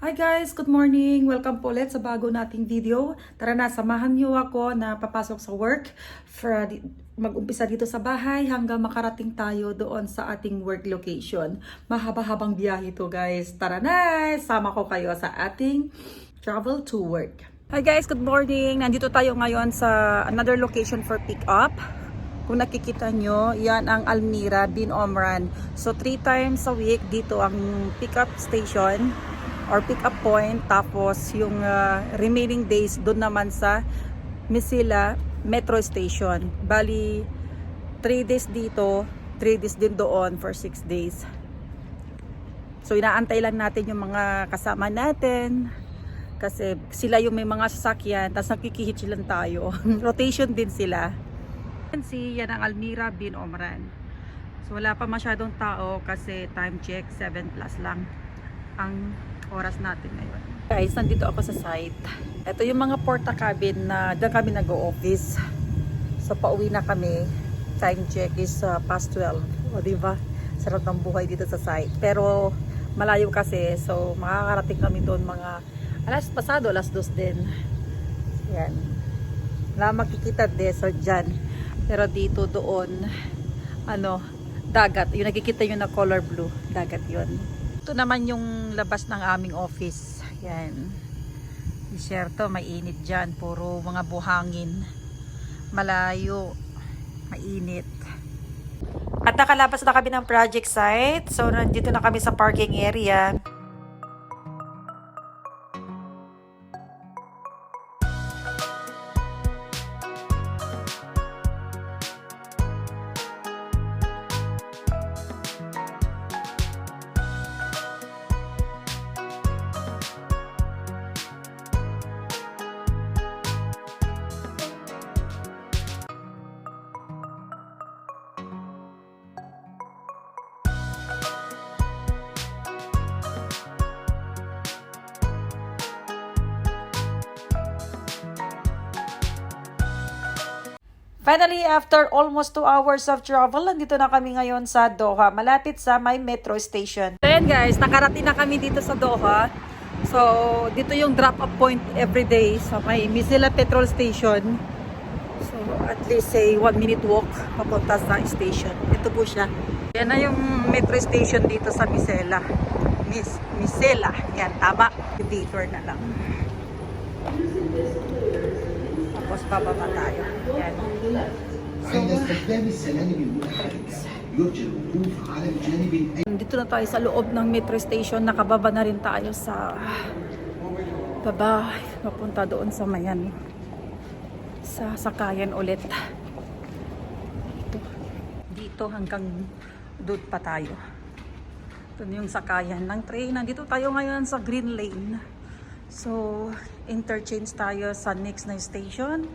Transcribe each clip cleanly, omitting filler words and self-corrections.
Hi guys! Good morning! Welcome po ulit sa bago nating video. Tara na, samahan niyo ako na papasok sa work. Mag-umpisa dito sa bahay hanggang makarating tayo doon sa ating work location. Mahaba-habang biyahe to guys. Tara na! Sama ko kayo sa ating travel to work. Hi guys! Good morning! Nandito tayo ngayon sa another location for pick up. Kung nakikita nyo, yan ang Almira bin Omran. So 3 times a week dito ang pick up station or pick up point, tapos yung remaining days doon naman sa Mesilla Metro Station. Bali 3 days dito, 3 days din doon for 6 days. So inaantay lang natin yung mga kasama natin kasi sila yung may mga sasakyan, tapos nakikihitch lang tayo. Rotation din sila. Yan ang Almira bin Omran. So wala pa masyadong tao kasi time check 7 plus lang ang oras natin ngayon. Guys, nandito ako sa site. Ito yung mga porta cabin na dyan kami nag-o-office. So pauwi na kami. Time check is past 12. O diba? Sarap ng buhay dito sa site. Pero malayo kasi. So makakarating kami doon mga alas 2 din. Yan. Wala makikita desert dyan. Pero dito doon, dagat. Yung nakikita nyo na color blue. Dagat yon. Ito naman yung labas ng aming office. Yan. Disyerto, mainit dyan. Puro mga buhangin. Malayo. Mainit. At nakalabas na kami ng project site. So, nandito na kami sa parking area. Finally, after almost 2 hours of travel, nandito na kami ngayon sa Doha, malapit sa may metro station. So yan guys, nakarating na kami dito sa Doha. So, dito yung drop-up point every day sa may Mesilla Petrol Station. So, at least say 1 minute walk papunta sa station. Ito po siya. Yan na yung metro station dito sa Mesilla. Mesilla. Yan, tama. Elevator na lang. Tapos bababa tayo. Yan. Dito na tayo sa loob ng metro station. Nakababa na rin tayo sa baba. Mapunta doon sa mayan. Sa sakayan ulit. Dito hanggang doon pa tayo. Ito yung sakayan ng train. Nandito tayo ngayon sa Green Lane. So, interchange tayo sa next na station.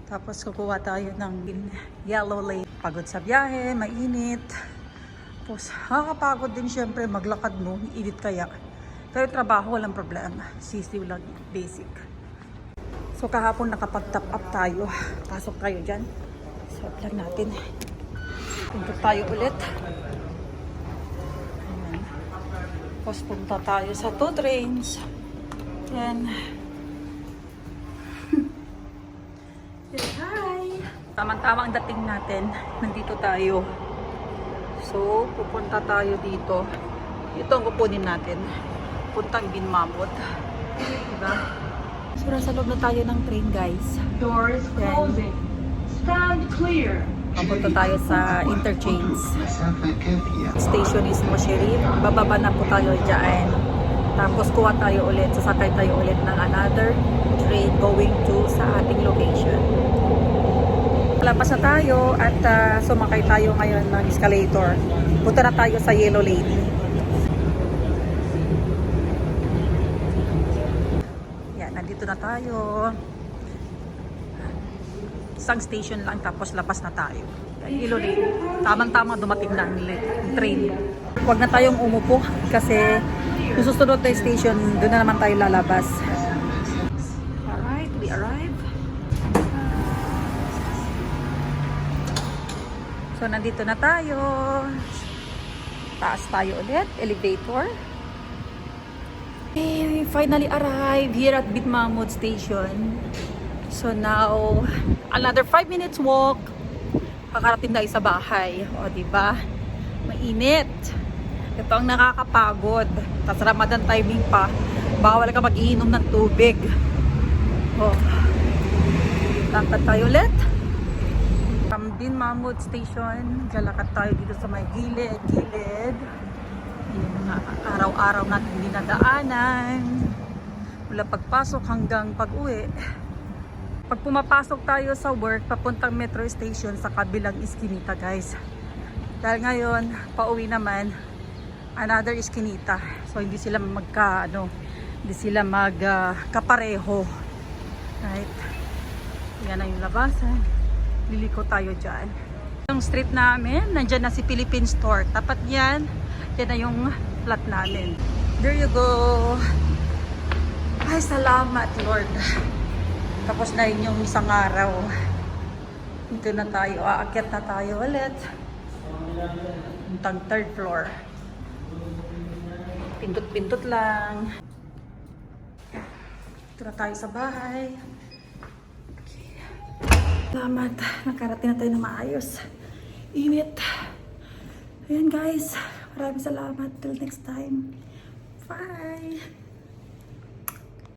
Tapos kukuha tayo ng Yellow Lane. Pagod sa biyahe, mainit. Tapos nakakapagod din syempre maglakad mo, init kaya. Pero trabaho, walang problema. Sisiw lang, basic. So kahapon nakapag-top up tayo. Pasok tayo dyan. Swap lang natin. Punta tayo ulit. Ayan. Tapos punta tayo sa 2 trains. Yan. Hi! Tamang-tamang dating natin. Nandito tayo. So, pupunta tayo dito. Ito ang kukunin natin. Puntang Bin Mamod. Diba? So, nasa loob na tayo ng train, guys. Doors closing. Stand clear. Papunta tayo sa interchange. Station is Mosherif. Bababa na po tayo dyan. Tapos kuha tayo ulit, sasakay tayo ulit ng another train going to sa ating location. Lapas na tayo at sumakay tayo ngayon ng escalator. Punta na tayo sa Yellow Lane. Yan, nandito na tayo. Isang station lang tapos labas na tayo. Yellow Lane. Tamang-tama dumating na ang train. Huwag na tayong umupo kasi yung susunod na station, doon na naman tayo lalabas. Alright, we arrived. So, nandito na tayo. Taas tayo ulit, elevator. We finally arrived here at Bitmamud Station. So now, another 5 minutes walk. Kakarating tayo sa bahay. O, diba? Mainit. Ito ang nakakapagod. Tapos Ramadan timing pa. Bawal ka mag-iinom ng tubig. O. Lakad tayo ulit. From Bitmamud Station. Lalakad tayo dito sa may gilid. Yung mga araw-araw natin dinadaanan. Mula pagpasok hanggang pag-uwi. Pag pumapasok tayo sa work, papuntang metro station sa kabilang iskinita, guys. Dahil ngayon, pauwi naman, another iskinita. So, hindi sila kapareho. Right? Yan na yung labasan. Liliko tayo dyan. Yung street namin, nandyan na si Philippine Store. Tapat yan. Yan na yung flat namin. There you go. Ay, salamat, Lord. Tapos na rin yung isang araw. Dito na tayo. Aakyat na tayo ulit. Puntang 3rd floor. Pindot-pindot lang. Dito na tayo sa bahay. Okay. Salamat. Nakarating na tayo na maayos. Init. Ayan guys. Maraming salamat. Till next time. Bye!